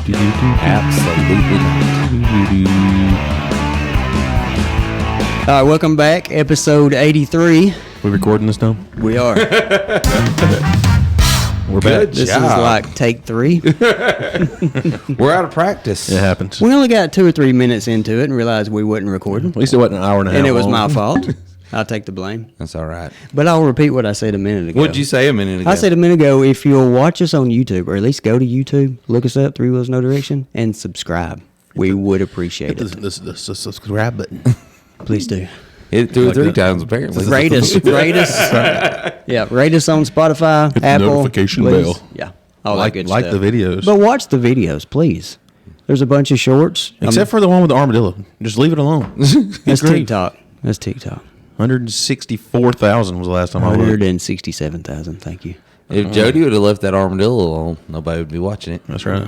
Absolutely not. All right, welcome back. Episode 83. We recording this now? We are. We're Good back. This job. is like take 3. We're out of practice. It happens. We only got 2 or 3 minutes into it and realized we wasn't recording. At least it wasn't an hour and a half And it was long. my fault. I'll take the blame. That's all right. But I'll repeat what I said a minute ago. What'd you say a minute ago? I said a minute ago, if you'll watch us on YouTube, or at least go to YouTube, look us up, Three Wheels No Direction, and subscribe. We would appreciate it. This subscribe button. Please do. Hit it 2 or Like 3 that. times, apparently. Rate us. Rate us. Yeah, rate us on Spotify, Hit the Apple. notification please. bell. Yeah, all that good Like stuff. the videos. But watch the videos, please. There's a bunch of shorts. Except for the one with the armadillo. Just leave it alone. That's Great. TikTok. That's TikTok. 164,000 was the last time I looked. 167,000. Thank you. If Jody would have left that armadillo alone, nobody would be watching it. That's right.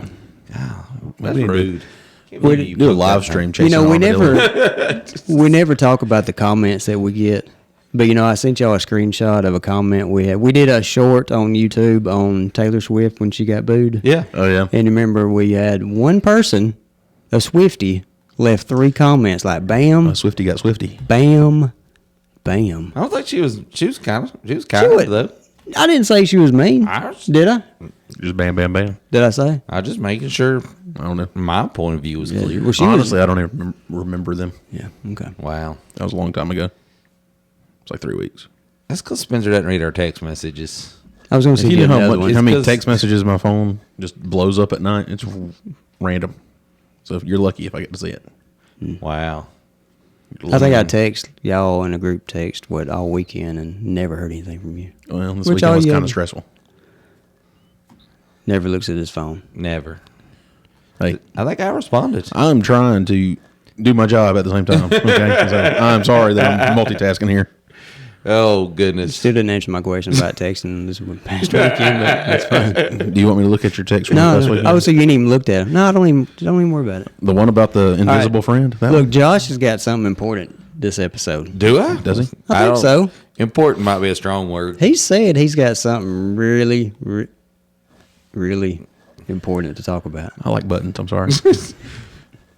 That's We need to rude. Can't believe you Do a put live that stream on. chasing We armadillo. never talk about the comments that we get. But I sent y'all a screenshot of a comment we had. We did a short on YouTube on Taylor Swift when she got booed. Yeah. Oh, yeah. And remember, we had one person, a Swiftie, left 3 comments like bam, Swifty got Swifty. bam, bam. I don't think she was kind of She though. would- I didn't say she was mean. Did I? Just bam, bam, bam. Did I say? I was just making sure I don't know. my point of view was clear. Well, she Honestly, I don't even remember them. was. Yeah. Okay. Wow. That was a long time ago. It's like 3 weeks. That's because Spencer doesn't read our text messages. I was going to If say you know another one. how many 'cause- text messages my phone just blows up at night, it's random. So if you're lucky if I get to see it. Wow. I think I text y'all in a group text all weekend and never heard anything from you. Well, this Which weekend all was you- kind of stressful. Never looks at his phone. Never. Hey, I think I responded. I'm trying to do my job at the same time. Okay, so I'm sorry that I'm multitasking here. Oh, goodness. Still didn't answer my question about texting this past weekend, but that's fine. Do you want me to look at your text from No, last weekend? oh, so you ain't even looked at it. No, don't even worry about it. The one about the invisible friend? That Look, one? Josh has got something important this episode. Do I? Does he? I think don't- so. Important might be a strong word. He said he's got something really, really important to talk about. I like buttons. I'm sorry.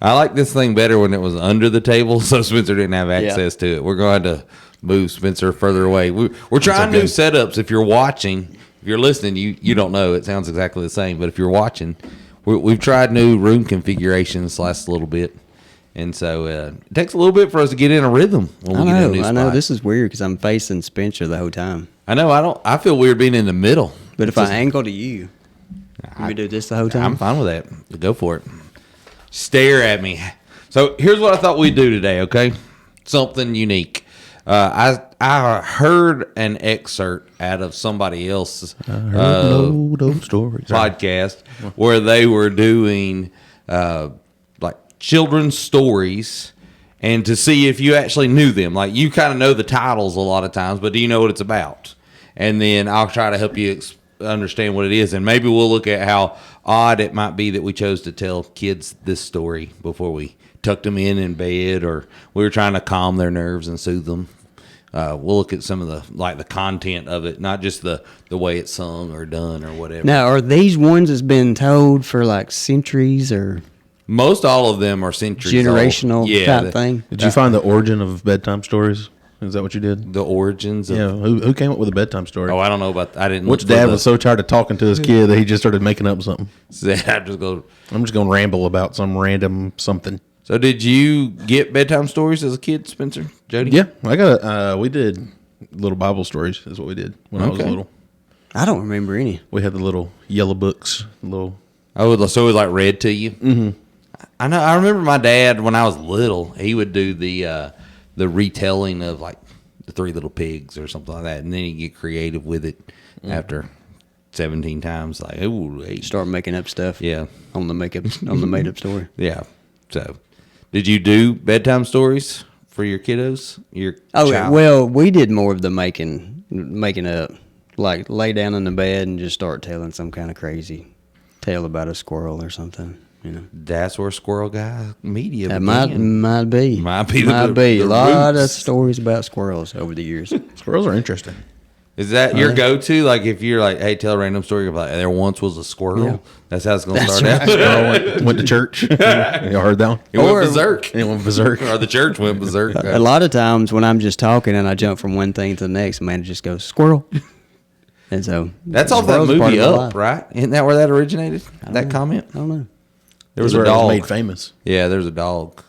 I like this thing better when it was under the table, so Spencer didn't have access to it. We're going to move Spencer further away. We're trying new setups. If you're watching, if you're listening, you don't know. It sounds exactly the same. But if you're watching, we've tried new room configurations last little bit. And so it takes a little bit for us to get in a rhythm when we get in a new I know. spot. This is weird because I'm facing Spencer the whole time. I know. I feel weird being in the middle. But if I angle to you, we do this the whole time. I'm fine with that. Go for it. Stare at me. So here's what I thought we'd do today, okay? Something unique. I heard an excerpt out of somebody else's Stories. podcast where they were doing like children's stories and to see if you actually knew them. Like you kind of know the titles a lot of times, but do you know what it's about? And then I'll try to help you understand what it is, and maybe we'll look at how odd it might be that we chose to tell kids this story before we tucked them in bed, or we were trying to calm their nerves and soothe them. We'll look at some of the content of it, not just the way it's sung or done or whatever. Now, are these ones that's been told for like centuries or Most all of them are centuries generational old. type thing? Did you find the origin of bedtime stories? Is that what you did? The origins of. Yeah. Who came up with a bedtime story? Oh, I don't know about. I didn't. Which look for dad the- was so tired of talking to his kid that he just started making up something? I just go. I'm just going to ramble about some random something. So, did you get bedtime stories as a kid, Spencer? Jody? Yeah, I got. We did little Bible stories. Is what we did when I was Okay. little. I don't remember any. We had the little yellow books. Little. Oh, so it was like read to you. Mm-hmm. I know. I remember my dad when I was little. He would do the retelling of like the Three Little Pigs or something like that, and then he'd get creative with it after 17 times. Like, oh, hey. Start making up stuff. Yeah, On the made up story. yeah. So, did you do bedtime stories for your kiddos? Your Oh child? well, we did more of the making up, like lay down in the bed and just start telling some kind of crazy tale about a squirrel or something. That's where Squirrel Guy Media That began. might be Might be a the lot of roots. stories about squirrels over the years. Squirrels are interesting. Is that your go-to? Like, if you're like, hey, tell a random story about there once was a squirrel. Yeah. That's how it's going to That's start right. out. Went to church. You heard that one? It went Or- berserk. It went berserk. Or the church went berserk. A lot of times when I'm just talking and I jump from one thing to the next, man, it just goes squirrel. And so That's off that squirrel's part movie of my Up, life. right? Isn't that where that originated? That comment? I don't know. There was That's a where it was dog. made famous. Yeah, there's a dog.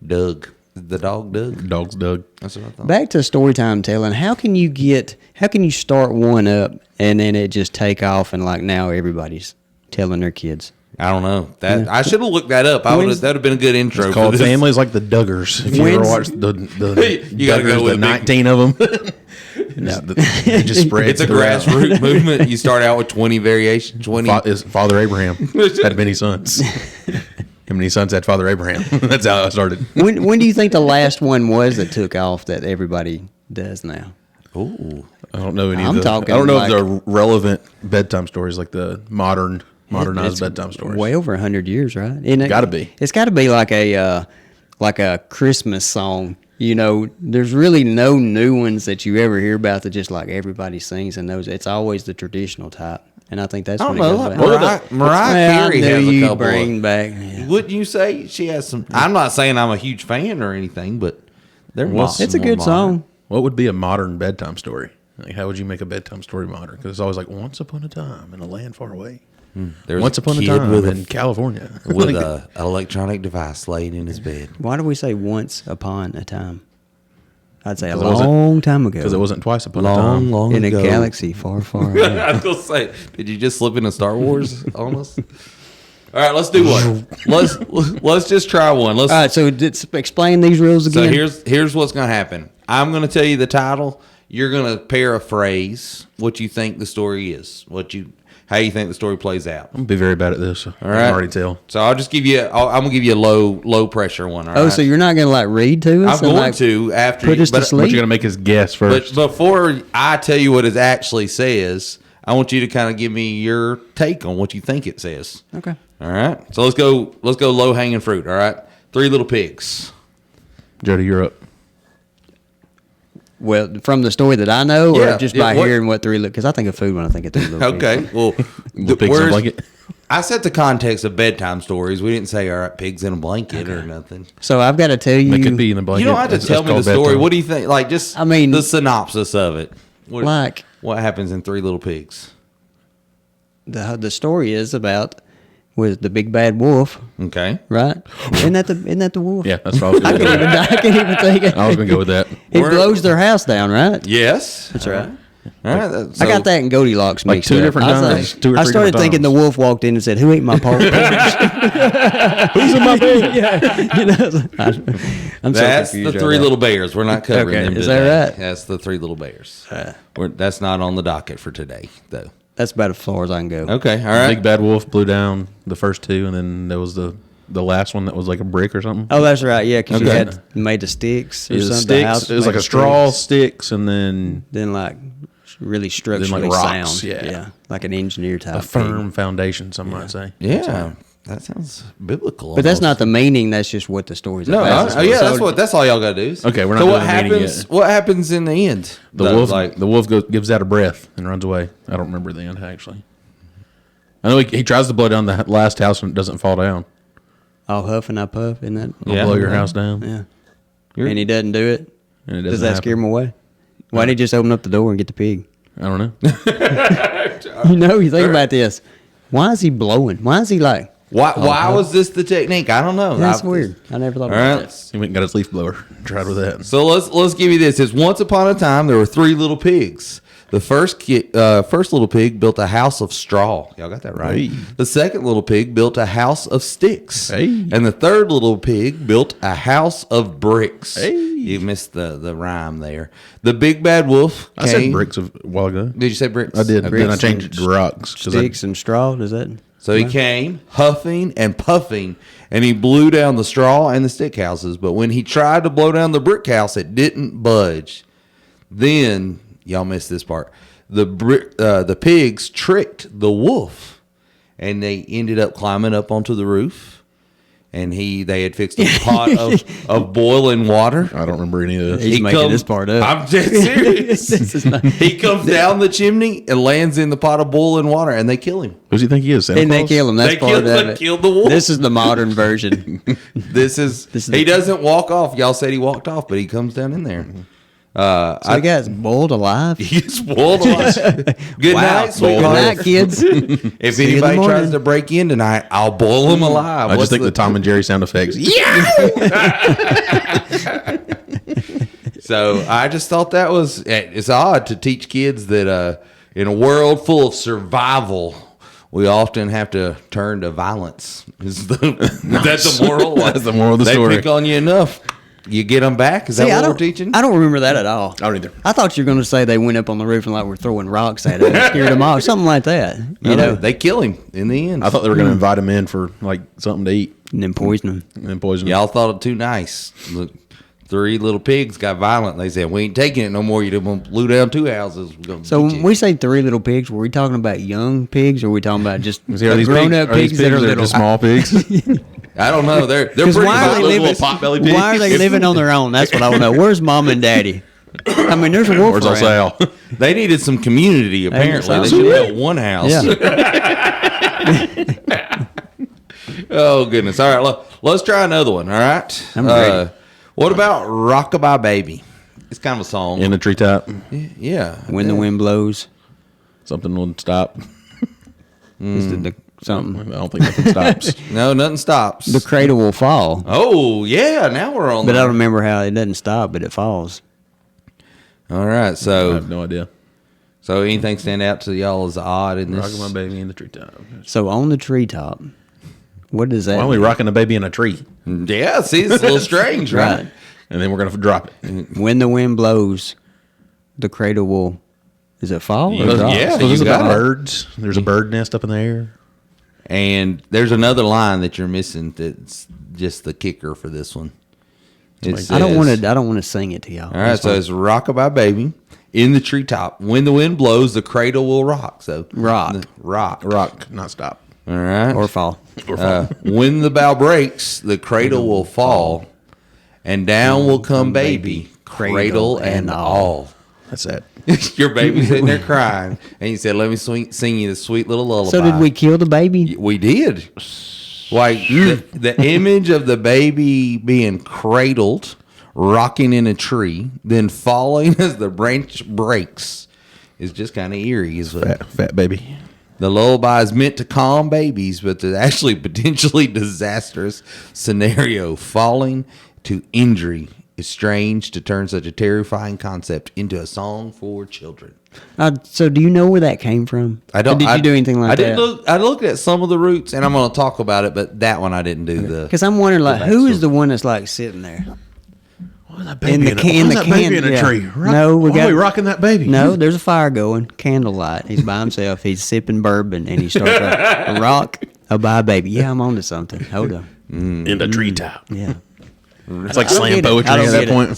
Doug. The dog Doug? Dog's Doug. That's what I thought. Back to story time telling. How can you start one up and then it just take off and like now everybody's telling their kids? I don't know. I should have looked that up. That would have been a good intro. It's called for this. Families Like the Duggars. If you ever When's- watched the You gotta go Duggars, with the big- 19 of them. It just spreads. It's a throughout. grassroots movement. You start out with 20 variations. 20. Is Father Abraham had many sons. How many sons had Father Abraham? That's how I started. When do you think the last one was that took off that everybody does now? Ooh. I don't know any I'm of the. talking I don't know like- if they're relevant bedtime stories like the modernized It's bedtime stories. Way over 100 years, right? Isn't it? Gotta be. It's got to be like a Christmas song. You know, there's really no new ones that you ever hear about that just like everybody sings and knows. It's always the traditional type, and I think that's I what don't it know. goes Like back. Mariah Well, Carey I knew has a you'd couple. bring back. Yeah. Wouldn't you say she has some? I'm not saying I'm a huge fan or anything, but they're It's a more good modern. song. What would be a modern bedtime story? Like, how would you make a bedtime story modern? Because it's always like once upon a time in a land far away. There's Once upon a kid time with in California. with Like, an electronic device laid in his bed. Why do we say once upon a time? I'd say a 'Cause it wasn't- long time ago. because it wasn't twice upon a Long, time. long in a ago. galaxy far, far away. I was gonna say, did you just slip into Star Wars on us? All right, let's do one. Let's just try one. Let's. All right, so explain these rules So again. here's what's gonna happen. I'm gonna tell you the title. You're gonna paraphrase what you think the story is. How you think the story plays out. I'm gonna be very bad at this. All I right. can already tell. So I'll just give you. I'm gonna give you a low pressure one. All Oh, right? so you're not going to like read to us? I'm and, going like, to after. put us to But sleep? you're gonna make his guess But first. before I tell you what it actually says, I want you to kind of give me your take on what you think it says. Okay. All right. So let's go low hanging fruit. All right. 3 Little Pigs. Jody, you're up. Well, from the story that I know, Yeah, or just yeah, by what- hearing what three look, because I think of food when I think of three little pigs. Okay. Well, Little pigs in a where's- blanket. I set the context of bedtime stories. We didn't say all right, pigs in a blanket or nothing. So I've got to tell you, It could be in a blanket. You don't have to It's tell me the called story. bedtime. What do you think? Like just I mean- the synopsis of it. like What happens in 3 Little Pigs? the story is about with the big bad wolf, Okay. right? Isn't that the wolf? Yeah, that's what I was I gonna can't go even with. I can't even think of I was gonna go with that. He Where- blows their house down, right? Yes. That's right. All right. I got that in Goldilocks Like mixed two up. different I was times, like- 2 or I 3 started different thinking times. the wolf walked in and said, "Who ate my pork?" Who's in my bed? Yeah, you know, I'm so That's confused the right 3 now. Little Bears. We're not covering Okay, them is today. that right? That's the 3 Little Bears. That's not on the docket for today, though. That's about as far as I can go. Okay. All right. Big bad wolf blew down the first 2, and then there was the last one that was like a brick or something. Oh, that's right. Yeah, because you Okay. had made the sticks or It was something. The house sticks. It was made like a of straw, sticks. sticks, and then Then like really structurally rocks, sound. yeah. like an engineer type. a firm foundation. Some might say. Yeah. That sounds biblical. But that's almost. not the meaning. That's just what the story's No, about. oh yeah, that's all y'all gotta do. Okay, we're not So doing what the meaning happens? yet. What happens in the end? The Though, wolf, like the wolf gives out a breath and runs away. I don't remember the end actually. I know he tries to blow down the last house and it doesn't fall down. I'll huff and I puff, isn't that? I'll Yeah. blow your house down. Yeah. And he doesn't do it. And it Does doesn't that happen. scare him away? Why didn't he just open up the door and get the pig? I don't know. You know, you think about this. Why is he blowing? Why is he like? why was this the technique? I don't know. That's I've- weird. I never thought All about right. that. He went and got his leaf blower. Tried with that. So let's give you this. It's once upon a time there were 3 little pigs. The first little pig built a house of straw. Y'all got that right. Hey. The second little pig built a house of sticks. Hey. And the third little pig built a house of bricks. Hey. You missed the rhyme there. The big bad wolf I said came- bricks a while ago. Did you say bricks? I did. Okay. Then I changed it to rocks. 'cause I- Sticks and straw. Does that? So he came huffing and puffing, and he blew down the straw and the stick houses. But when he tried to blow down the brick house, it didn't budge. Then y'all missed this part. The pigs tricked the wolf, and they ended up climbing up onto the roof. and they had fixed a pot of boiling water. I don't remember any of this. He's making this part up. I'm dead serious. He comes down the chimney and lands in the pot of boiling water, and they kill him. Who does he think he is? Santa And they Claus? kill him. That's They part killed, of it. killed the wolf. This is the modern version. He doesn't walk off. Y'all said he walked off, but he comes down in there. So he got boiled alive. He's boiled alive. Good Wow. night, Good night, sweetheart. kids. If See you in the anybody tries morning. to break in tonight, I'll boil them alive. I just think the Tom and Jerry sound effects. So I just thought that was, it's odd to teach kids that in a world full of survival, we often have to turn to violence. That's the moral. That's the moral of the story. They pick on you enough, you get them back. Is that what we're teaching? I don't remember that at all. I don't either. I thought you were going to say they went up on the roof and like were throwing rocks at him and scared him off, something like that. You know, they kill him in the end. I thought they were going to invite him in for like something to eat and then poison him. and then poison him. Y'all thought it too nice. Look, 3 little pigs got violent. They said, we ain't taking it no more. You done blew down 2 houses. We're gonna So get when you. we say 3 little pigs, were we talking about young pigs or were we talking about just See, are these grown-up pigs that are little? just small pigs? I don't know. They're pretty Why are they little living? pot-bellied pigs. Why are they living on their own? That's what I want to know. Where's mom and daddy? I mean, there's a wolf Where's around. Sal? They needed some community, apparently. They should have built one house. Yeah. Oh, goodness. All right, let's try another one, all right? I'm ready. What about Rockabye Baby? It's kind of a song. In the treetop. Yeah. When the wind blows, Something will stop. is the something. I don't think nothing stops. No, nothing stops. The cradle will fall. Oh, yeah. Now we're on But I the... don't remember how it doesn't stop, but it falls. All right, I so have no idea. anything stand out to y'all as odd in this? Rocking my baby in the treetop. So on the treetop, what does that Why are we mean? rocking a baby in a tree? Yeah, see, it's a little strange, right? Right. And then we're going to drop it. When the wind blows, the cradle will. Is it fall or drop? Yeah. So there's you about got it. birds. There's a bird nest up in the air. And there's another line that you're missing that's just the kicker for this one. It I don't want says- to. I don't want to sing it to y'all. All right, so it's Rockabye Baby in the treetop. When the wind blows, the cradle will rock. So Rock. rock. Rock, not stop. All right. or fall. When the bough breaks, the cradle will fall, and down will come baby, cradle and all. That's it. Your baby's sitting there crying, and you said, "Let me sing you this sweet little lullaby." So did we kill the baby? We did. Like the image of the baby being cradled, rocking in a tree, then falling as the branch breaks, is just kind of eerie. Is what Fat baby. the lullaby is meant to calm babies, but the actually potentially disastrous scenario, falling to injury, is strange to turn such a terrifying concept into a song for children. So do you know where that came from? I don't. Or did you do anything like I that? didn't look. I looked at some of the roots, and I'm going to talk about it. But that one I didn't do the. Because I'm wondering, like, who is the one that's like sitting there? Why is that In baby the can- why is that baby in a yeah. tree? No, we Why got- are we rocking that baby? No, there's a fire going, candlelight. He's by himself. He's sipping bourbon, and he starts a rock. Oh, bye, baby. Yeah, I'm on to something. Hold on. In the treetop. Yeah. It's like I don't slam get it. poetry I don't at that get it. point.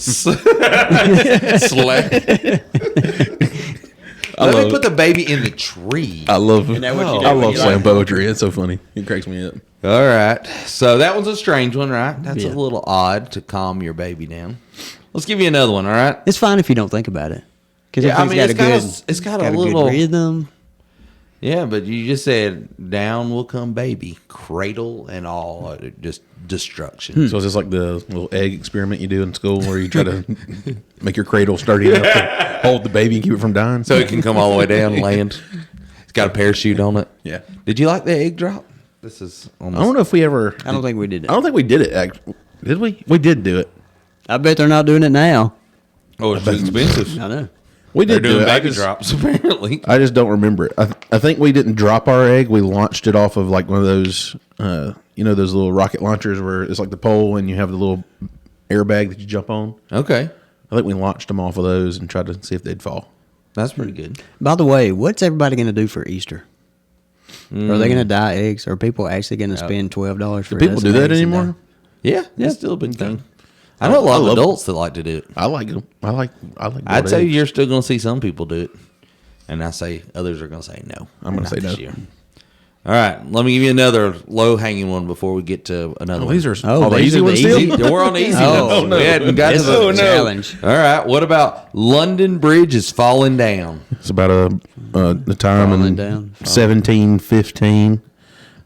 Let me put the baby in the tree. I love that what you do I when love you slam like- poetry. It's so funny. It cracks me up. All right. So that one's a strange one, right? That's Yeah. a little odd to calm your baby down. Let's give you another one, all right? It's fine if you don't think about it. Because Yeah, I mean, it's got a it's good, got a- it's got a good little- rhythm. Yeah, but you just said down will come baby, cradle and all, just destruction. So is this like the little egg experiment you do in school where you try to make your cradle sturdy enough to hold the baby and keep it from dying? So it can come all the way down and land. It's got a parachute on it. Yeah. Did you like the egg drop? This is I almost. don't know if we ever. I don't think we did it. I don't think we did it. Did we? We did do it. I bet they're not doing it now. Oh, it's expensive. I know. We They're did do doing it. baby drops apparently. I just don't remember it. I think we didn't drop our egg. We launched it off of like one of those, those little rocket launchers where it's like the pole and you have the little airbag that you jump on. Okay, I think we launched them off of those and tried to see if they'd fall. that's pretty good. By the way, what's everybody going to do for Easter? Are they going to dye eggs? Are people actually going to spend $12 for Do people do that anymore? Yeah, it's still a big thing. I know a lot of love adults that like to do it. I like them. I like. I'd boiled say eggs. you're still going to see some people do it, and I say others are going to say no. I'm gonna not say this no. year. All right, let me give you another low-hanging one before we get to another one. These are Oh, all the these easy are the ones easy- still. We're on the easy Oh, ones. no. We hadn't got to This the is a challenge. All right, what about London Bridge is falling down? It's about the time Falling in down. 1715,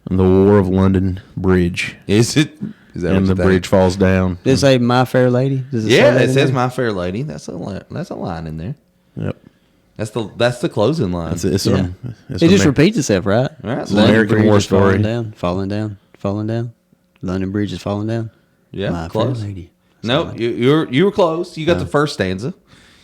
the War of London Bridge, Is it? Is that and what the you think? bridge falls down. Does it say My Fair Lady? Does it say Yeah, that it in says there? "My Fair Lady." That's a line in there. Yep, That's the closing line. it's Yeah. it's It just Amer- repeats itself, right? All right, It's an American Bridge War is falling story. down, falling down, falling down. London Bridge is falling down. Yeah, My close. Fair Lady. No, you were close. You got the first stanza.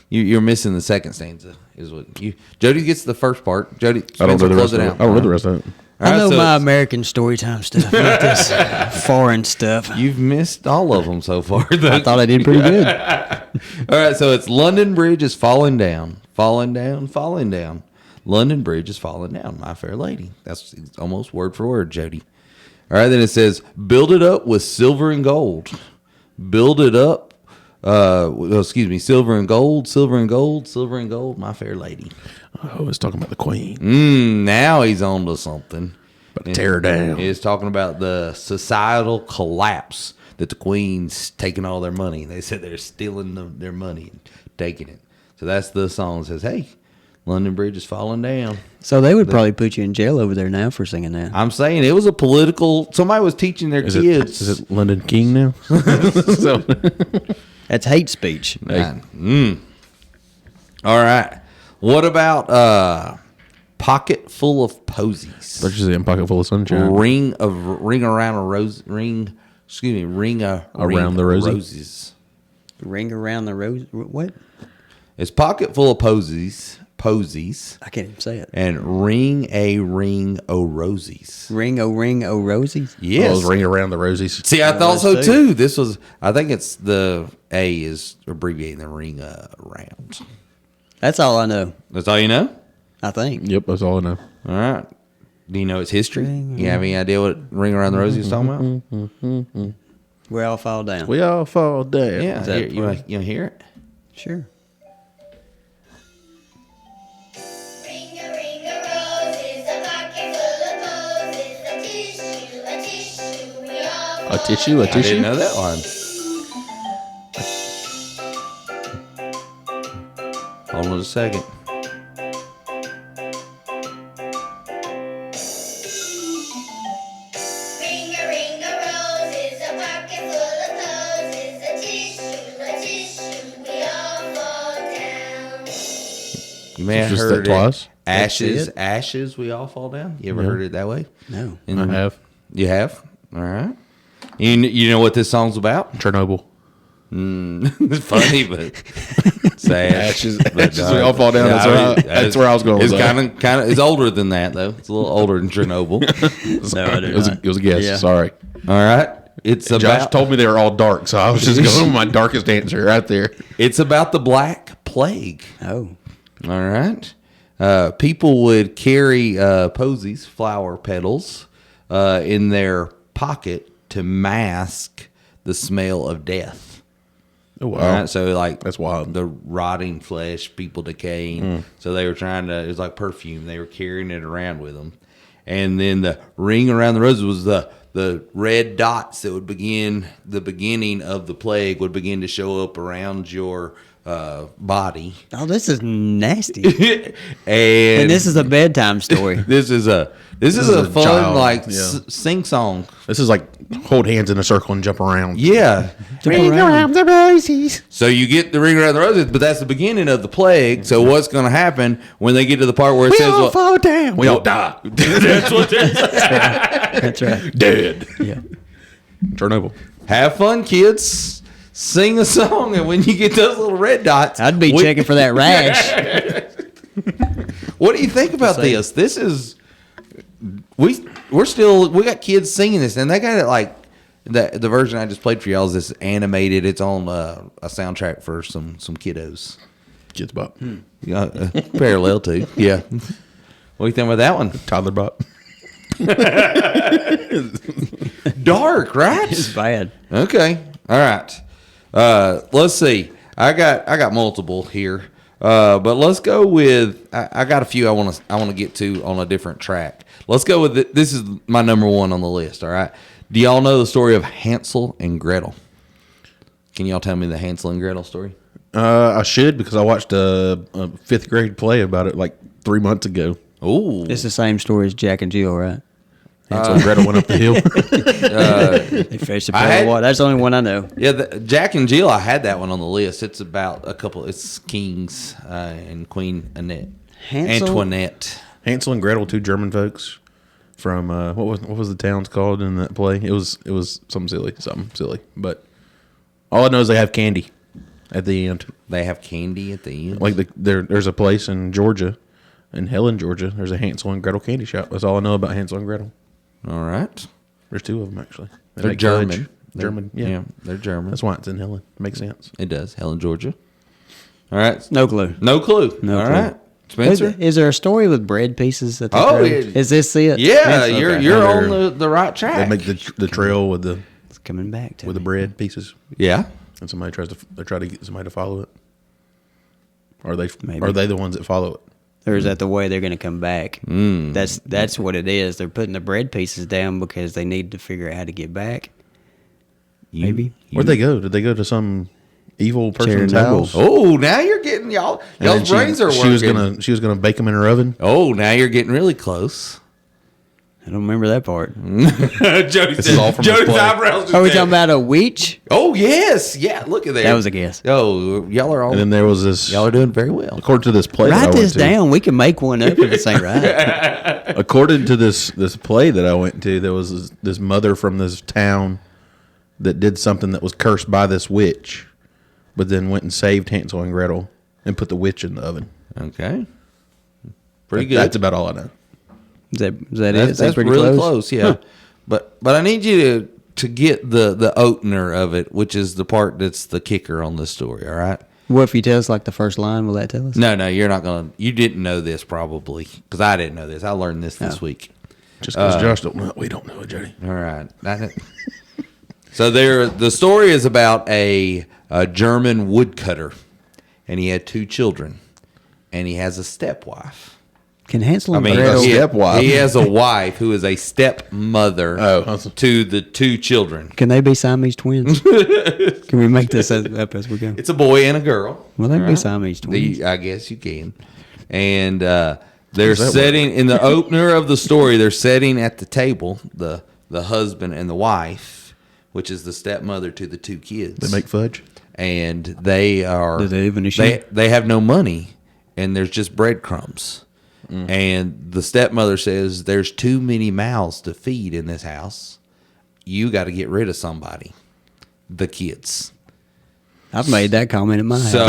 You're missing the second stanza. Is what you? Jody gets the first part. Jody, I don't Spencer, know the close rest of it it. out. I don't know the rest of it. All I right, know so my it's- American storytime stuff, not this foreign stuff. You've missed all of them so far. I thought I did pretty good. All right, so it's London Bridge is falling down, falling down, falling down. London Bridge is falling down, My Fair Lady. That's almost word for word, Jody. All right, then it says, build it up with silver and gold. Build it up, silver and gold, silver and gold, silver and gold, My Fair Lady. Oh, it's talking about the Queen. Now he's on to something. About to tear her down. He's talking about the societal collapse that the Queen's taking all their money. They said they're stealing their money and taking it. So that's the song that says, hey, London Bridge is falling down. So they would probably put you in jail over there now for singing that. I'm saying it was a political. Somebody was teaching their Is kids. it London King now? So, That's hate speech. All right. What about Pocket Full of Posies? let's just say a pocket full of sunshine. Ring around a rose. Ring the roses. Ring around the rose. What? It's Pocket Full of Posies. I can't even say it. And ring o' rosies. Ring o' rosies. Yes. Oh, it was ring around the rosies. See, I thought so Let's too. This was. I think it's the A is abbreviating the ring around. That's all I know. That's all you know. I think. Yep, that's all I know. All right. Do you know its history? You have any idea what ring around the rosy is talking about? We all fall down. We all fall down. Yeah. that You want to hear it? Sure. Ring a roses, a pocket full of posies, a tissue, we all A tissue, a I didn't tissue. know that line. Hold on a second. Ring a roses, a pocket full of posies, a tissue, we all fall down. You may have Just heard that twice? Ashes, it? ashes, we all fall down. You ever heard it that way? No. I have You have? All right. You know what this song's about? Chernobyl. It's funny, but sad. Ashes, we all fall down. That's where I was going. It's with that. kind of. It's older than that, though. It's a little older than Chernobyl. No, I do It was, not. it was a guess. Yeah. Sorry. All right. It's Josh about. told me they were all dark, so I was just going with my darkest answer right there. It's about the Black Plague. Oh. All right. People would carry posies, flower petals, in their pocket to mask the smell of death. Oh, wow. All right, so like That's wild. the rotting flesh, people decaying. So they were trying to. It was like perfume. They were carrying it around with them, and then the ring around the roses was the red dots that would begin the beginning of the plague would begin to show up around your body, Oh, this is nasty. and And this is a bedtime story. this is a fun child, like yeah. sing song. This is like hold hands in a circle and jump around. Yeah. Ring around the roses. So you get the ring around the roses, but that's the beginning of the plague. So what's going to happen when they get to the part where it says, well, fall down. We all die. that's what it is. That's right. Dead. Yeah. Chernobyl. Have fun, kids. Sing a song, and when you get those little red dots, I'd be checking for that rash. What do you think about this? This is we got kids singing this, and they got it like the version I just played for y'all is this animated. It's on a soundtrack for some kiddos. Kids Bop. Yeah, parallel to yeah. What do you think about that one? Toddler Bop. Dark, right? It's bad. Okay. All right. Let's see. I got multiple here. But let's go with. I got a few I want to get to on a different track. Let's go with this is my number one on the list. All right. Do y'all know the story of Hansel and Gretel? Can y'all tell me the Hansel and Gretel story? I should, because I watched a fifth grade play about it like 3 months ago. Ooh. It's the same story as Jack and Jill, right? Hansel and Gretel went up the hill. They faced a pail of water. That's the only one I know. Yeah, Jack and Jill. I had that one on the list. It's about a couple. It's kings and Queen Antoinette. Hansel and Gretel, two German folks from what was the towns called in that play? It was something silly. But all I know is they have candy at the end. They have candy at the end. Like there's a place in Georgia, in Helen, Georgia. There's a Hansel and Gretel candy shop. That's all I know about Hansel and Gretel. All right. There's two of them actually. They're make German. fudge. German, yeah. They're German. That's why it's in Helen. Makes sense. It does. Helen, Georgia. All right. No clue. No clue. No All clue. right. Spencer? Is there a story with bread pieces that they Oh, throw? yeah. Is this it? Yeah, Yes, you're okay. you're on the right track. They make the trail with the It's coming back to with the me. bread pieces, Yeah. and somebody try to get somebody to follow it. Maybe. Are they the ones that follow it? Or is that the way they're going to come back? That's what it is. They're putting the bread pieces down because they need to figure out how to get back. Maybe. Where'd they go? Did they go to some evil person's Chernobyl. house? Oh, now you're getting y'all's And then brains are working. She was gonna bake them in her oven. Oh, now you're getting really close. I don't remember that part. Jody This is all from the Jody's play. eyebrows. just Are we said, talking about a witch? Oh yes, yeah. Look at that. That was a guess. Oh, y'all are all. And then there was this. Y'all are doing very well. According to this play, that I Write went this to- down. We can make one up if it's ain't right. According to this play that I went to, there was this mother from this town that did something that was cursed by this witch, but then went and saved Hansel and Gretel and put the witch in the oven. Okay. Pretty good. That's about all I know. Is that it? That's, Is that that's pretty really close. Yeah. But I need you to get the opener of it, which is the part that's the kicker on this story. All right. What if you tell us like the first line? Will that tell us? No, you're not gonna. You didn't know this probably because I didn't know this. I learned this week. Just because Josh don't know it, we don't know it, Jody. All right. So the story is about a German woodcutter, and he had two children, and he has a stepwife. Can Hansel I and mean, Gretel? stepwife. he has a wife who is a stepmother Oh. to the two children. Can they be Siamese twins? Can we make this up as we go? It's a boy and a girl. Well, they can be Siamese twins. I guess you can. And they're that sitting in the opener of the story. They're sitting at the table, the husband and the wife, which is the stepmother to the two kids. They make fudge. And they are. Do they live in a shoe? They have no money, and there's just breadcrumbs. And the stepmother says, "There's too many mouths to feed in this house. You got to get rid of somebody." The kids. I've made that comment in my house. So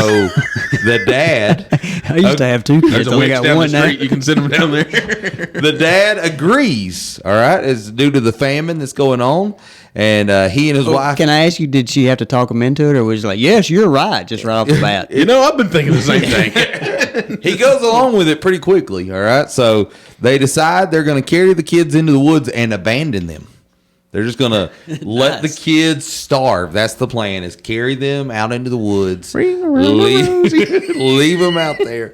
the dad, I used to have two kids. There's a only witch got down the one now. street. You can send them down there. the dad agrees. All right, it's due to the famine that's going on, and he and his wife. Can I ask you, did she have to talk him into it, or was she like, yes, you're right, just right off the bat? You know, I've been thinking the same thing. He goes along with it pretty quickly. All right, so they decide they're going to carry the kids into the woods and abandon them. They're just going to let the kids starve. That's the plan: is carry them out into the woods, leave them out there.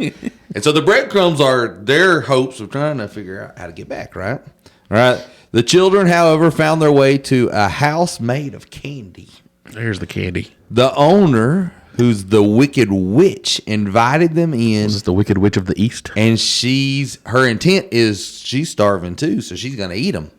And so the breadcrumbs are their hopes of trying to figure out how to get back. Right, all right. The children, however, found their way to a house made of candy. There's the candy. The owner, who's the wicked witch, invited them in. Is this the Wicked Witch of the East? And her intent is she's starving too, so she's gonna eat them.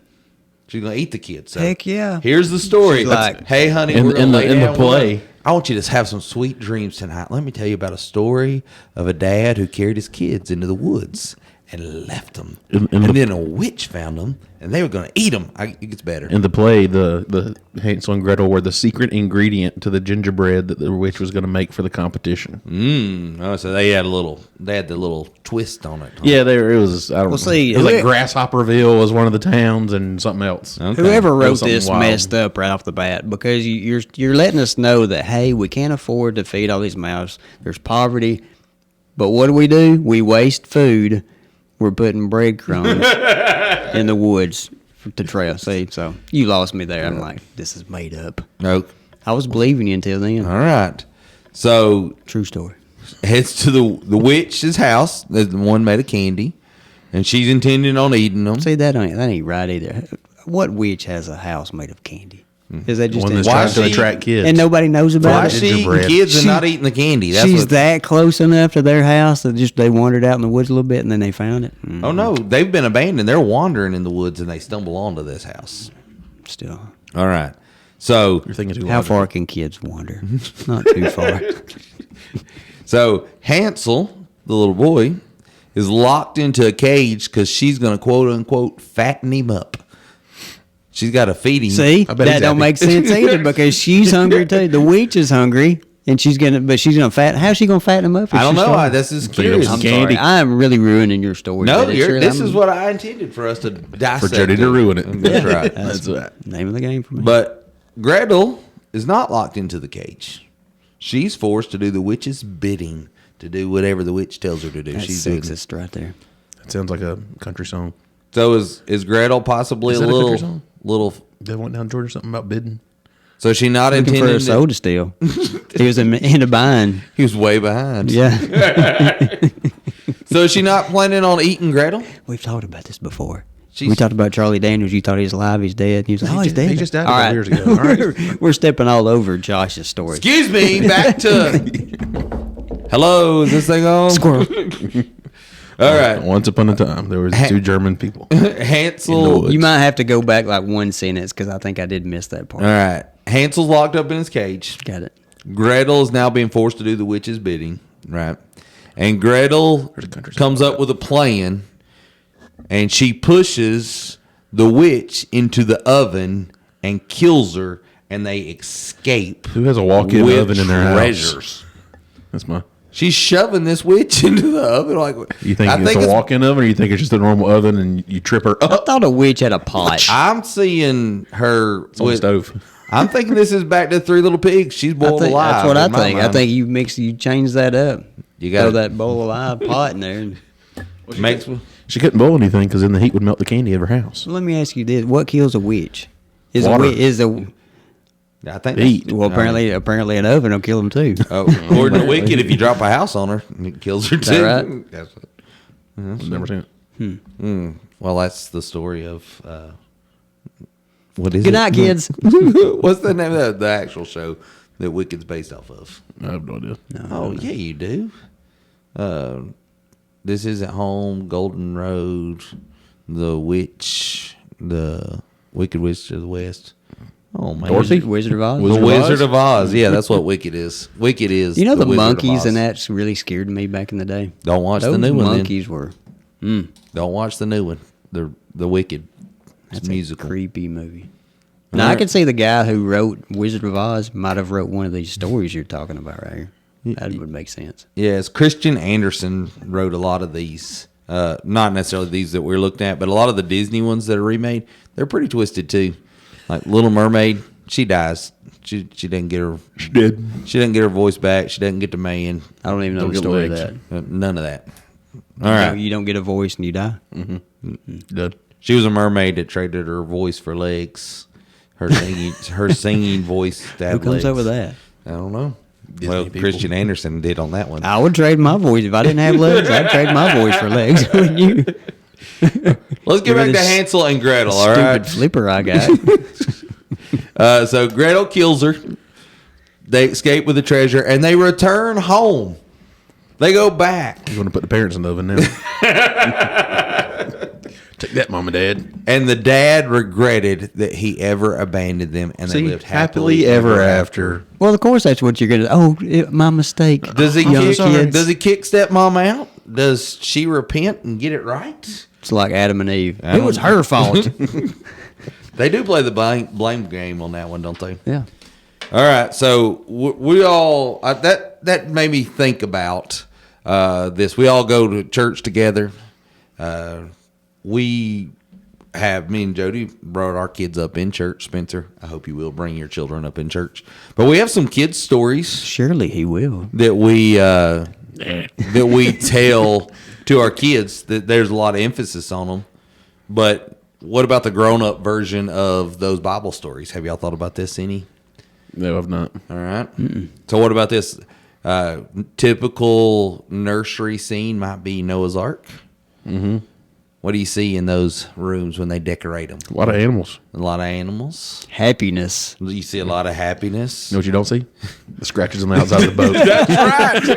She's gonna eat the kids. So Heck yeah. Here's the story. She's like, "Hey, honey, in we're gonna lay the down. play- I want you to have some sweet dreams tonight. Let me tell you about a story of a dad who carried his kids into the woods and left them. In And the- then a witch found them, and they were gonna eat them. It gets better. In the play, the Hansel and Gretel were the secret ingredient to the gingerbread that the witch was going to make for the competition. Oh, so they had the little twist on it. Huh? Yeah, it was. I don't know. see, It was like Grasshopperville was one of the towns and something else. Okay. Whoever It wrote was something this wild. messed up right off the bat, because you're letting us know that, hey, we can't afford to feed all these mouths. There's poverty, but what do? We waste food. We're putting breadcrumbs in the woods to trail. See, so you lost me there. I'm like, this is made up. No. I was believing you until then. All right. So True story. heads to the witch's house. The one made of candy, and she's intending on eating them. See, that ain't right either. What witch has a house made of candy? Is that just One that's in- trying Why to she- attract kids. and nobody knows Why about is it? she eating Gingerbread. kids and She- not eating the candy? That's She's what, that close enough to their house that just they wandered out in the woods a little bit and then they found it. Oh no, they've been abandoned. They're wandering in the woods and they stumble onto this house. Still, All right. So You're thinking too how logical. far can kids wander? Not too far. Hansel, the little boy, is locked into a cage because she's going to quote unquote fatten him up. She's got to feed him. See, I bet that he's don't happy. make sense either because she's hungry too. The witch is hungry, and she's gonna fatten. How's she gonna fatten him up? if I don't she's know. starving? This is Feed him curious. some I'm candy. sorry. I am really ruining your story. No, but it's true. this I'm- is what I intended for us to dissect. For Jody to ruin it. That's right. That's right. name of the game for me. But Gretel is not locked into the cage. She's forced to do the witch's bidding, to do whatever the witch tells her to do. That's She's doing. sexist right there. That sounds like a country song. So is Gretel possibly Is a that a country little song? little? They went down Georgia something about bidding. So she not Looking for intending. a soul to steal. He was in a bind. He was way behind. Yeah, So is she not planning on eating Gretel? we've talked about this before. She's- We talked about Charlie Daniels. You thought he was alive. He's dead. He was like, oh, he's dead. He just died a All couple right. years ago. All right. We're stepping all over Josh's story. Excuse me. Back to. Hello. Is this thing on? Squirrel. All right. Once upon a time, there was two German people. Hansel. woods. You might have to go back like one sentence because I think I did miss that part. All right. Hansel's locked up in his cage. Got it. Gretel is now being forced to do the witch's bidding, right? And Gretel country comes up with a plan, and she pushes the witch into the oven and kills her, and they escape. Who has a walk-in with oven in their treasures. house? That's my. She's shoving this witch into the oven. Like You think it's a walk-in oven, or you think it's just a normal oven and you trip her I up thought a witch had a pot. I'm seeing her on the with. stove? I'm thinking this is back to Three Little Pigs. She's boiled alive. That's what I in my think. I mind. think you change that up. You gotta- throw that bowl of live pot in there. And, makes. She couldn't boil anything because then the heat would melt the candy out of her house. so let me ask you this: what kills a witch? Is Water. I think Heat. well apparently an oven will kill them too. Oh, according to Wicked, if you drop a house on her, it kills her too. that right? That's I've never seen it. well, that's the story of what is Good it? night, kids. What's the name of the actual show that Wicked's based off of? I have no idea. Oh, yeah, you do. This is at home, Golden Road, The Witch, the Wicked Witch of the West. Oh man, Dorothy? Wizard of Oz. The Wizard of Oz. Yeah, that's what Wicked is. Wicked is. You know the Wizard of monkeys Oz. and that's really scared me back in the day. Don't watch Those the new one. Then. monkeys were. Don't watch the new one. The Wicked. It's That's musical. a creepy movie. Now I could see the guy who wrote Wizard of Oz might have wrote one of these stories you're talking about right here. That would make sense. Yes, Christian Anderson wrote a lot of these. Not necessarily these that we're looking at, but a lot of the Disney ones that are remade, they're pretty twisted too. Like Little Mermaid, she dies. She didn't get her. She did. She didn't get her voice back. She doesn't get the man. I don't even know Don't the get story of legs. that. None of that. All right. You don't get a voice and you die. Done. She was a mermaid that traded her voice for legs. Her singing voice to have Who comes legs. up with that? I don't know. Disney well, people. Christian Anderson did on that one. I would trade my voice if I didn't have legs. I'd trade my voice for legs. Wouldn't you? Let's get back to Hansel and Gretel. All Stupid right. flipper I got. So Gretel kills her. They escape with the treasure, and they return home. They go back, You're going to put the parents in the oven now. Take that, Mom and Dad. and the dad regretted that he ever abandoned them, and they lived happily ever after. Well, of course that's what you're gonna. Oh, my mistake. Does he Young kick? kids. Does he kick stepmom out? Does she repent and get it right? It's like Adam and Eve. Adam- It was her fault. They do play the blame game on that one, don't they? Yeah. All right, so we all that made me think about this. We all go to church together. Me and Jody brought our kids up in church. Spencer, I hope you will bring your children up in church. But we have some kids stories Surely he will. that we tell to our kids. That there's a lot of emphasis on them. But what about the grown-up version of those Bible stories? Have y'all thought about this any? No, I've not. All right. So what about this? Typical nursery scene might be Noah's Ark. Mm-hmm. What do you see in those rooms when they decorate them? A lot of animals. A lot of animals. Happiness. You see a lot of happiness. You know what you don't see? The scratches on the outside of the boat. That's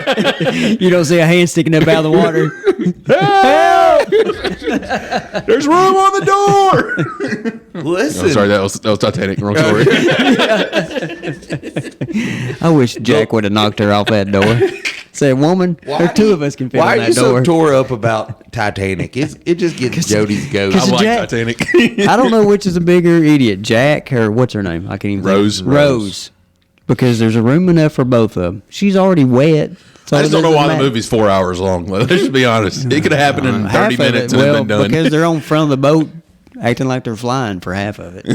right. You don't see a hand sticking up out of the water. There's room on the door. Listen. Oh, sorry, that was Titanic. Wrong story. I wish Jack would have knocked her off that door. Say, woman, there two of us can fit Why on are you that door. so tore up about Titanic? It just gets Jody's goat. Cause I like Jack- Titanic. I don't know which is a bigger idiot, Jack or what's her name? I can't even Rose. think. Rose. Because there's a room enough for both of them. She's already wet. So I just don't know it why doesn't the movie's 4 hours long. Let's just be honest. It could have happened in half 30 of minutes it, and well, been done. because they're on front of the boat acting like they're flying for half of it.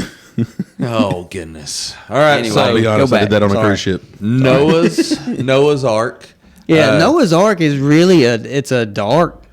Oh goodness! All right, Anyway, I'll be so honest, go I did that on a back. cruise ship. Noah's Ark. Yeah, Noah's Ark is really it's a dark.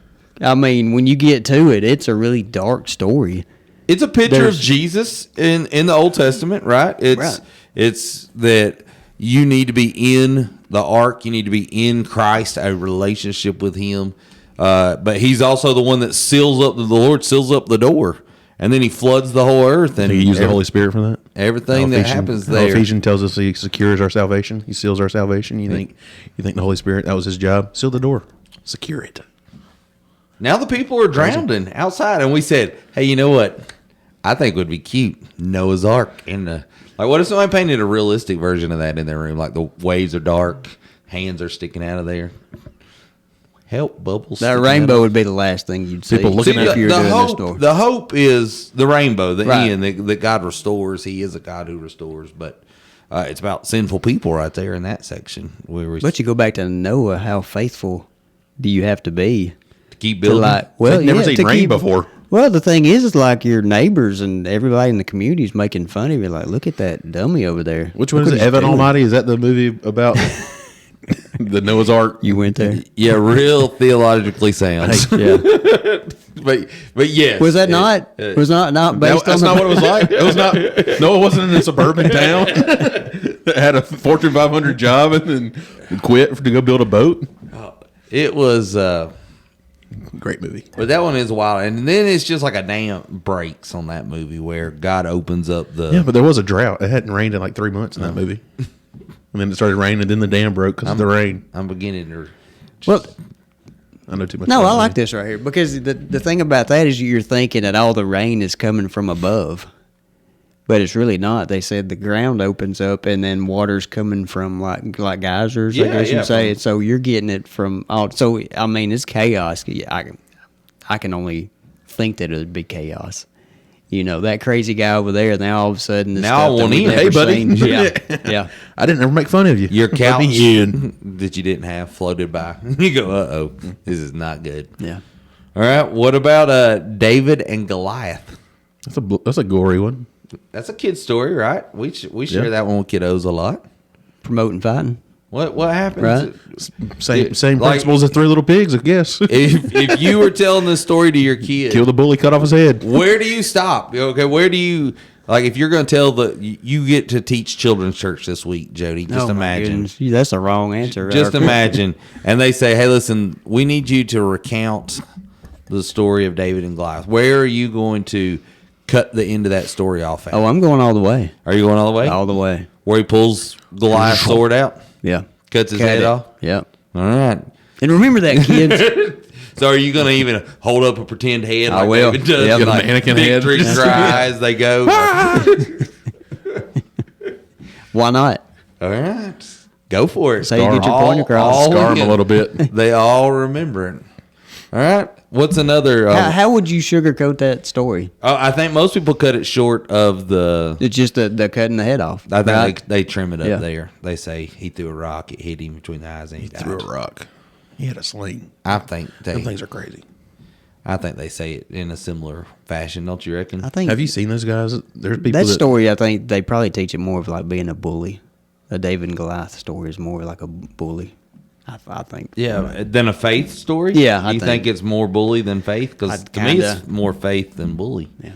I mean, when you get to it, it's a really dark story. It's a picture There's- of Jesus in the Old Testament, right? Right. It's that you need to be in the ark. You need to be in Christ, a relationship with Him. But He's also the one that seals up. The Lord seals up the door, and then He floods the whole earth. And He used the Holy Spirit for that. everything that happens there. Ephesians tells us He secures our salvation. He seals our salvation. You think the Holy Spirit, that was His job? Seal the door. Secure it. Now the people are drowning outside, and we said, "Hey, you know what? I think would be cute Noah's Ark in the like. What if somebody painted a realistic version of that in their room? Like the waves are dark, hands are sticking out of there. Help, bubbles. That sticking rainbow out would be the last thing you'd see. People looking if at you were the doing this hope. story. The hope is the rainbow, the Right. end that God restores. He is a God who restores, but it's about sinful people right there in that section where we But you go back to Noah. How faithful do you have to be? keep To building. well, I've never yeah, seen to rain keep- before. Well, the thing is like your neighbors and everybody in the community is making fun of you. Like, look at that dummy over there. Which one Look is it? what he's Evan doing. Almighty? Is that the movie about the Noah's Ark? You went there. Yeah, real theologically sound. Yeah. but yes, Was that not? Was not based That's on not what it was like. It was not. No, it wasn't in a suburban town that had a Fortune 500 job and then quit to go build a boat. It was. Great movie. But that one is wild, and then it's just like a dam breaks on that movie where God opens up the. Yeah, but there was a drought. It hadn't rained in like 3 months in that movie. And then it started raining, and then the dam broke because of the rain. I'm beginning to. Well, I know too much. no, about I like movie. this right here because the thing about that is you're thinking that all the rain is coming from above, but it's really not. They said the ground opens up and then water's coming from like geysers. I Yeah, guess yeah, you'd say. from- So you're getting it from all. So I mean, it's chaos. I can only think that it would be chaos. You know, that crazy guy over there. Now all of a sudden, this Now I stuff that want we've in. never Hey, buddy. seen- Yeah, yeah. I didn't ever make fun of you. Your Let couch me in. that you didn't have floated by. You go, this is not good. Yeah. All right, what about David and Goliath? That's a gory one. That's a kid story, right? We share Yeah. that one with kiddos a lot. Promoting fighting. What happens? Right. Same Like- principles as Three Little Pigs, I guess. If you were telling this story to your kid, Kill the bully, cut off his head. where do you stop? Okay, where do you like if you're going to tell you get to teach children's church this week, Jody? Just Oh, my imagine. goodness. That's the wrong answer. Just imagine. And they say, "Hey, listen, we need you to recount the story of David and Goliath." Where are you going to cut the end of that story off at? Oh, I'm going all the way. Are you going all the way? All the way. Where he pulls Goliath's sword out, Yeah. cuts his Cut head it. off? Yeah. All right. And remember that, kids. So are you going to even hold up a pretend head I like will. David does? Yep. And, Get a like, mannequin head. victory cry as they go. Why not? All right. Go for it. So you get your point across. Scar him a again. little bit. They all remember it. All right. What's another? How would you sugarcoat that story? I think most people cut it short of the. It's just the cutting the head off. I think right? they trim it up Yeah. there. They say he threw a rock, it hit him between the eyes, and he died. Threw a rock. He had a sling. I think Them they. things are crazy. I think they say it in a similar fashion. Don't you reckon? I think Have you seen those guys? There's people that that story. I think they probably teach it more of like being a bully. A David and Goliath story is more like a bully. I think. Yeah, than a faith story. Yeah, I you think it's more bully than faith? Because I'd to me, it's kinda- more faith than bully. Yeah.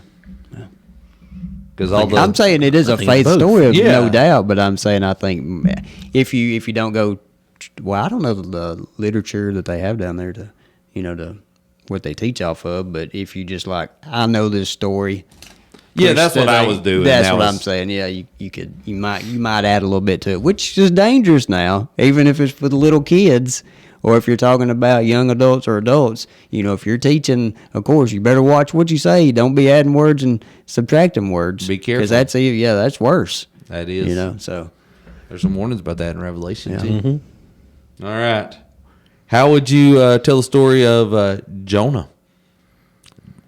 Because all the I'm saying it is a think it's faith both. story, Yeah. no doubt. But I'm saying I think if you don't go well, I don't know the literature that they have down there to, to what they teach off of. But if you just like, I know this story. Yeah, that's what I was doing. That's That what I'm was- saying. Yeah, you might add a little bit to it, which is dangerous now, even if it's for the little kids. Or if you're talking about young adults or adults, if you're teaching a course, you better watch what you say. Don't be adding words and subtracting words. Be careful. Because that's worse. That is. So. There's some warnings about that in Revelation, Yeah. too. All right. How would you tell the story of Jonah?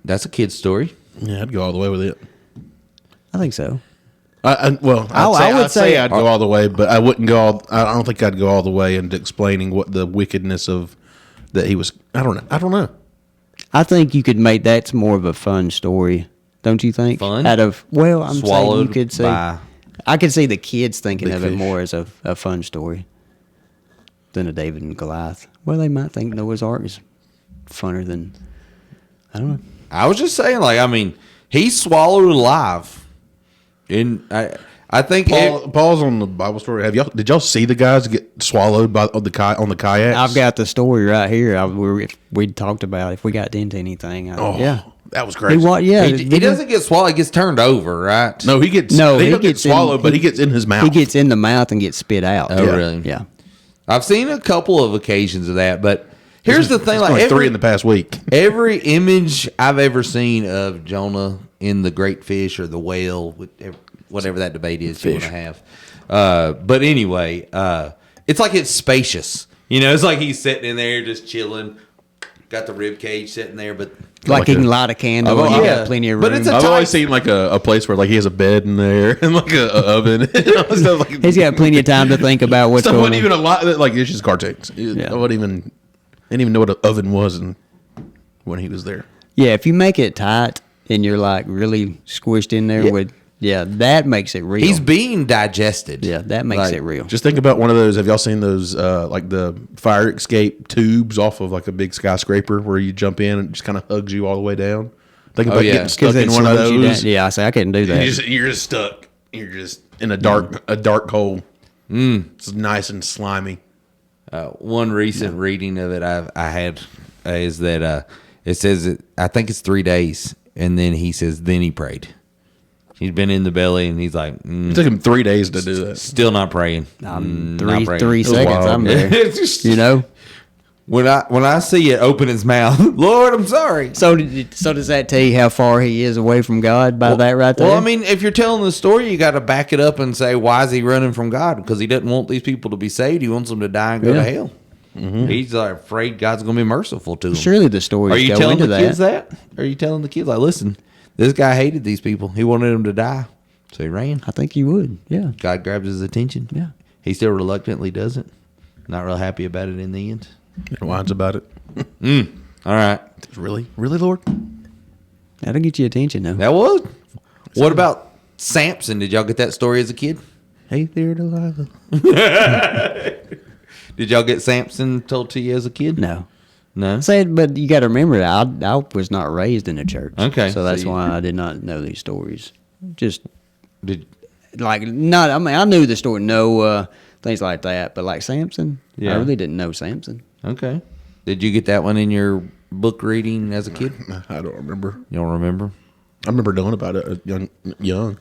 That's a kid's story. Yeah, I'd go all the way with it. I think so. I'd say I'd go all the way, but I wouldn't go all. I don't think I'd go all the way into explaining what the wickedness of that he was. I don't know. I think you could make that's more of a fun story, don't you think? Fun? I'm saying Swallowed you could see. by- I could see the kids thinking Big of it fish. more as a fun story than a David and Goliath. Well, they might think Noah's Ark is funner than, I don't know. I was just saying, he's swallowed alive. And I think Paul's on the Bible story. Did y'all see the guys get swallowed on the kayaks? I've got the story right here. We talked about if we got into anything. Yeah. that was crazy. he doesn't get swallowed. He gets turned over, right? No, he gets. No, he he don't get gets swallowed, but he he gets in his mouth. He gets in the mouth and gets spit out. Oh, Yeah. really? Yeah. I've seen a couple of occasions of that, but here's the thing: It's like three every, in the past week. every image I've ever seen of Jonah in the great fish or the whale, whatever that debate is you want to have. But anyway, it's like it's spacious. It's like he's sitting in there just chilling, got the rib cage sitting there, but Like he a- can light a candle. Oh, and you yeah. got plenty of room. But it's a I've tight- always seen like a place where like he has a bed in there and like a oven. Stuff like, He's got plenty of time to think about what's stuff going wasn't on. even a lot. Like it's just cartoons. I didn't even know what an oven was when he was there. Yeah, if you make it tight and you're like really squished in there that makes it real. he's being digested. Yeah, that makes Like, it real. Just think about one of those. Have y'all seen those like the fire escape tubes off of like a big skyscraper where you jump in and it just kind of hugs you all the way down? Think about yeah. getting stuck 'Cause it in one of slows you down. those. Yeah, I say I couldn't do that. You're just stuck. You're just in a dark hole. It's nice and slimy. One recent reading of it I had is that it says I think it's 3 days, and then he says then he prayed. He's been in the belly, and he's like, It took him 3 days to do that. still not praying. I'm Not praying. 3 seconds. wild. I'm there. It's just- You know. when I see it open his mouth, Lord, I'm sorry. So does that tell you how far he is away from God by that right there? Well, I mean, if you're telling the story, you got to back it up and say, why is he running from God? Because he doesn't want these people to be saved. He wants them to die and go to hell. He's like afraid God's going to be merciful to them. surely the stories Are you go telling into the that. kids that? Are you telling the kids, like, listen, this guy hated these people. He wanted them to die. So he ran. I think you would. Yeah. God grabs his attention. Yeah. He still reluctantly does it. Not real happy about it in the end. And whines about it. All right. Really, Lord? That'll get you attention though. That was. What about Samson? Did y'all get that story as a kid? Hey there, Delilah. Did y'all get Samson told to you as a kid? No. No? But you got to remember that I was not raised in a church. Okay, So that's so you- why I did not know these stories. Just Did like not. I mean, I knew the story, things like that. But like Samson, Yeah. I really didn't know Samson. Okay. Did you get that one in your book reading as a kid? I don't remember. You don't remember? I remember knowing about it young.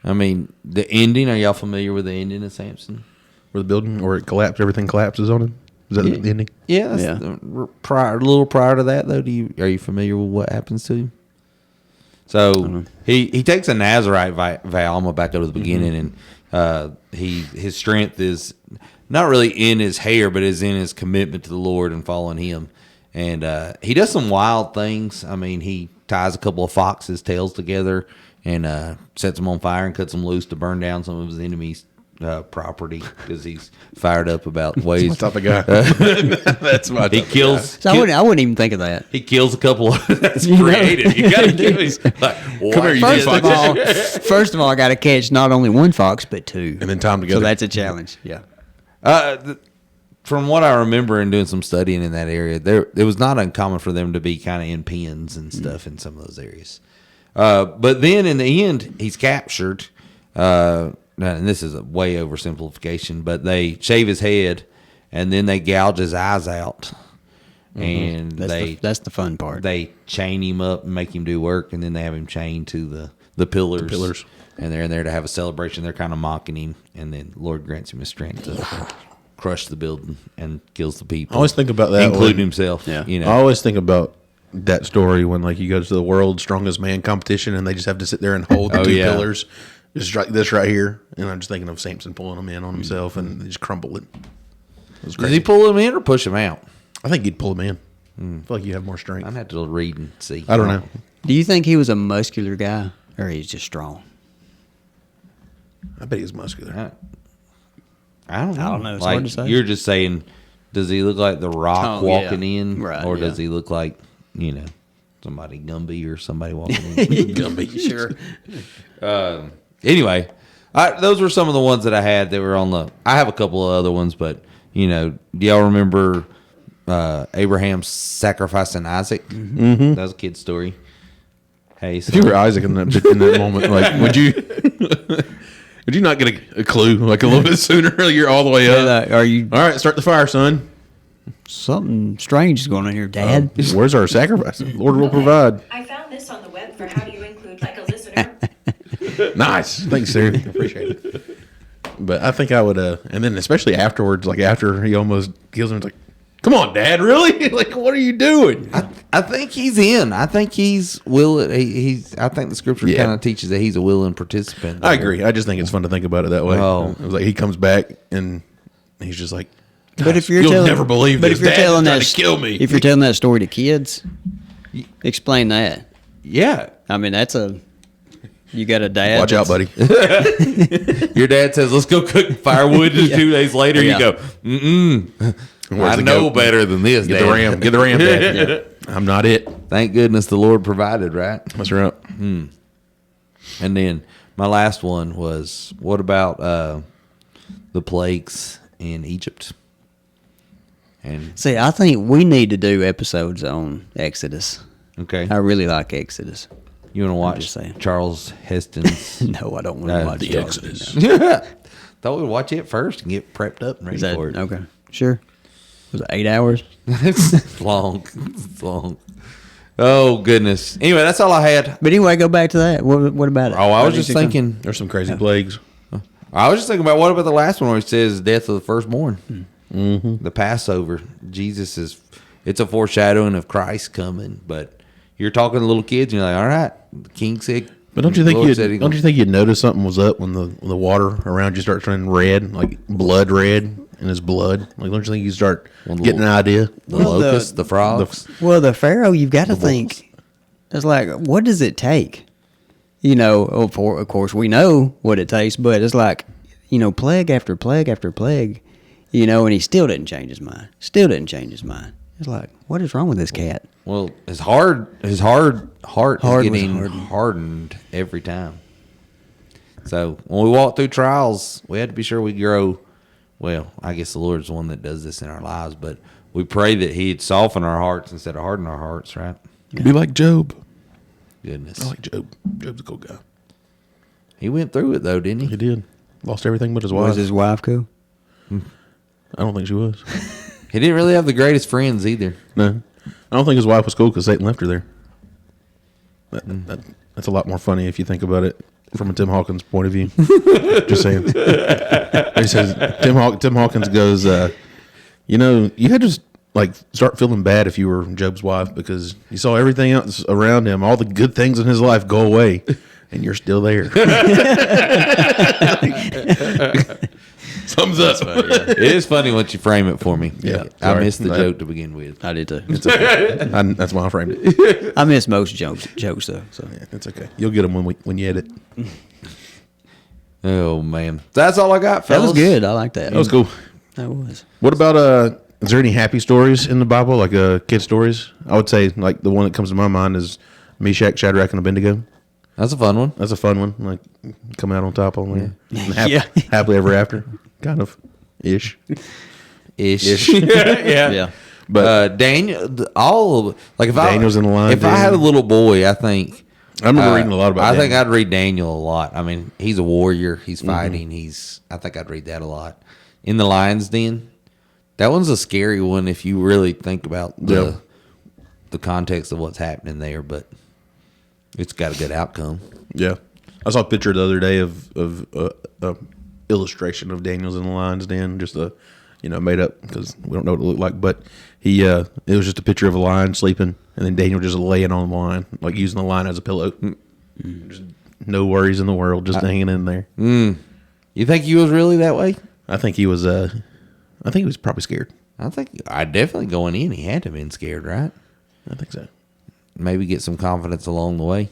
I mean, the ending, are y'all familiar with the ending of Samson? Where the building, or it collapsed, everything collapses on him. Is that the ending? Yeah. That's Yeah. a little prior to that, though, are you familiar with what happens to him? So he takes a Nazarite vow. I'm going to back up to the beginning. And his strength is not really in his hair, but is in his commitment to the Lord and following him. And he does some wild things. I mean, he ties a couple of foxes' tails together and sets them on fire and cuts them loose to burn down some of his enemies' property because he's fired up about ways. What type of guy? That's my He type of kills. So I wouldn't even think of that. He kills a couple of. That's creative. You got to give him. Like, Come here, you First big of all, first of all, I got to catch not only one fox but two, And then tie 'em So together. that's a challenge. Yeah. From what I remember and doing some studying in that area, it was not uncommon for them to be kind of in pens and stuff in some of those areas. But then in the end, he's captured. And this is a way oversimplification, but they shave his head and then they gouge his eyes out, and That's the fun part. they chain him up and make him do work, and then they have him chained to the pillars. And they're in there to have a celebration. They're kind of mocking him, and then Lord grants him his strength to crush the building and kills the people. I always think about that, including himself. Yeah. You I know, always think about that story when like you go to the world's strongest man competition and they just have to sit there and hold the two pillars, just like this right here. And I'm just thinking of Samson pulling them in on himself and they just crumble it. It was does crazy. he pull him in or push him out? I think he'd pull him in. I feel like you have more strength. I'd have to read and see. I don't know. Do you think he was a muscular guy or he's just strong? I bet he's muscular. I don't know. I don't know. It's like, hard to say. You're just saying, does he look like The Rock Oh, walking yeah. in, Right, or yeah. does he look like somebody Gumby or somebody walking in? Gumby. Sure. Anyway, those were some of the ones that I had that were on the. I have a couple of other ones, but do y'all remember Abraham sacrificing Isaac? Mm-hmm. That was a kid's story. Hey, If you were Isaac in that moment, like, would you not get a clue like a little bit sooner? You're all the way up. Are you All right, start the fire, son. something strange is going on here, Dad? Where's our sacrifice? Lord will provide. I found this on the web for how do you include like a listener. Nice. Thanks, sir. Appreciate it. But I think I would, and then especially afterwards, like after he almost kills him, it's like, come on, Dad, really? Like, what are you doing? I think he's in. I think he's willing. I think the scripture Yeah. kind of teaches that he's a willing participant. I agree. I just think it's fun to think about it that way. Oh. It was like he comes back and he's just like, But if you're you'll telling, never believe but this. if you're Dad's telling trying that, to kill me. if you're telling that story to kids, explain that. Yeah. I mean, you got a dad. Watch out, that's- buddy. Your dad says, "Let's go cook firewood." And 2 days later, Yeah. you go, "Mm-mm, Where's I the know goat? better than this." Get Dad. the ram. Get the ram, Dad. I'm not it. Thank goodness the Lord provided, right? That's right. And then my last one was, what about the plagues in Egypt? And See, I think we need to do episodes on Exodus. okay, I really like Exodus. you want to just watch saying. Charles Heston's? No, I don't want to watch The Charles. Exodus. Thought we'd watch it first and get prepped up and ready Is that for it. okay? Sure. Was it 8 hours? It's long. It's long. Oh goodness. Anyway, that's all I had. But anyway, go back to that. What about it? Oh, I What was did just you think? thinking. There's some crazy plagues. I was just thinking about what about the last one where it says death of the firstborn, the Passover. Jesus is. It's a foreshadowing of Christ coming, but you're talking to little kids, and you're like, all right, the king said. But don't you the think Lord said he don't you think you'd notice something was up when the water around you starts turning red, like blood red in his blood? Like, don't you think you start getting an idea? the Well, locusts, the frogs? Well, the Pharaoh, you've got to think. It's like, what does it take? Of course, we know what it takes, but it's like, plague after plague after plague, and he still didn't change his mind. It's like, what is wrong with this cat? Well, his heart Hard was is getting hardened every time. So when we walk through trials, we have to be sure we grow. Well, I guess the Lord's the one that does this in our lives, but we pray that He'd soften our hearts instead of harden our hearts, right? Be like Job. Goodness. I like Job. Job's a cool guy. He went through it though, didn't He he? did. Lost everything but his Was wife. his wife cool? I don't think she was. He didn't really have the greatest friends either. No. I don't think his wife was cool because Satan left her there. That's a lot more funny if you think about it from a Tim Hawkins point of view. Just saying. He says, Tim Hawkins goes, you had to like start feeling bad if you were Job's wife because you saw everything else around him, all the good things in his life go away, and you're still there. Thumbs up. It is funny once you frame it for me. Yeah, I sorry. missed the No. joke to begin with. I did too. That's why I framed it. I miss most jokes though. So Yeah, it's okay. You'll get them when you edit. Oh man, that's all I got, that fellas. was good. I like that. That was cool. That was. What about is there any happy stories in the Bible, like kid stories? I would say like the one that comes to my mind is Meshach, Shadrach, and Abednego. That's a fun one. That's a fun one, like coming out on top on there. And Yeah. happily ever after, kind of ish. Ish. yeah. Yeah. But Daniel, if Daniel's in the line, If I had a little boy, I think I remember reading a lot about. I think Daniel. I'd read Daniel a lot. I mean, he's a warrior. He's fighting. I think I'd read that a lot. In the lion's den, That one's a scary one if you really think about Yeah. the context of what's happening there, but it's got a good outcome. Yeah, I saw a picture the other day of illustration of Daniel's in the lion's den, just made up because we don't know what it looked like. But it was just a picture of a lion sleeping, and then Daniel just laying on the lion, like using the lion as a pillow. Just no worries in the world, just hanging in there. You think he was really that way? I think he was. I think he was probably scared. I think I definitely going in. He had to have been scared, right? I think so. Maybe get some confidence along the way.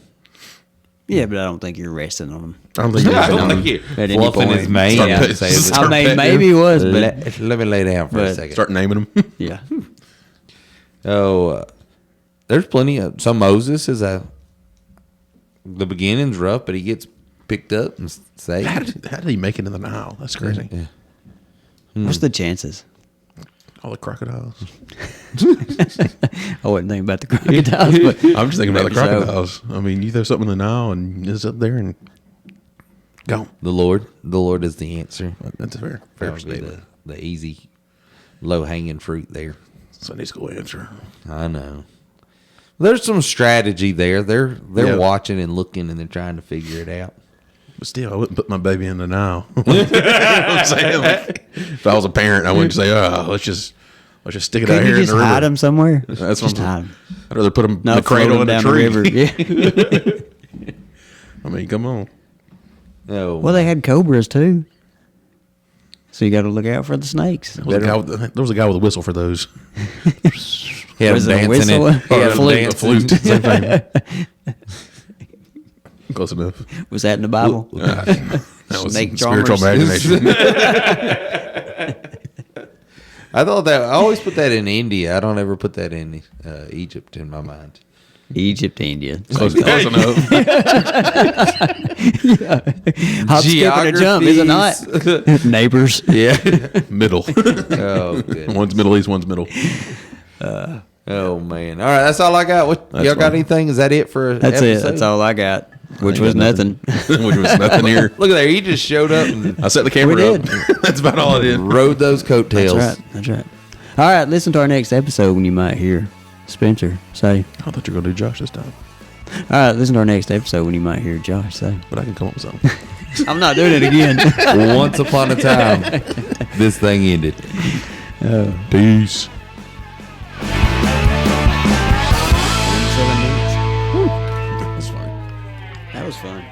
Yeah, but I don't think you're resting on him. I don't think he was. I don't on think him. he At any fluffing point. his mane. Start and putting- say, start I mean, petting maybe he was, but let me lay down for a but- second. Start naming him. yeah. Oh, there's plenty of. So Moses is the beginning's rough, but he gets picked up and saved. How did he make it in the Nile? That's crazy. Yeah. What's the chances? All the crocodiles. I wasn't thinking about the crocodiles, but I'm just thinking about the maybe so. crocodiles. I mean, you throw something in the Nile and it's up there and go. The Lord is the answer. That's a fair That would be statement. the easy, low hanging fruit there. Sunday school answer. I know. There's some strategy there. They're Yeah. watching and looking and they're trying to figure it out. But still, I wouldn't put my baby in the Nile. You know what I'm saying? Like, if I was a parent, I wouldn't say, "Oh, let's just stick it out Couldn't here you in just the river." him somewhere? That's what Just I'm hide saying. him. I'd rather put him in No, the cradle in down a tree. the river. Yeah. I mean, come on. No. Well, they had cobras too, so you got to look out for the snakes. There was a guy with a whistle for those. he had Was him it a dancing. whistle? He had Or a him flute? dancing. Flute. Same thing. Close enough. Was that in the Bible? That was Snake spiritual drummers. imagination. I thought that I always put that in India. I don't ever put that in Egypt in my mind. Egypt, India. Close enough. Hop, skip, and a jump, is it not? Neighbors. Yeah. Middle. Oh, good. One's Middle East, one's middle. Oh man. All right, that's all I got. What That's y'all got? fine. Anything? Is that it for? That's episode? it. That's all I got. Which ain't was got nothing. Which was nothing here. Look at there. He just showed up and I set the camera We up. did. That's about all I did. rode those coattails. That's right. That's right. All right. Listen to our next episode when you might hear Spencer say. I thought you were going to do Josh this time. All right. Listen to our next episode when you might hear Josh say. But I can come up with something. I'm not doing it again. Once upon a time, this thing ended. Peace. 7 minutes. That's fine. That was fun.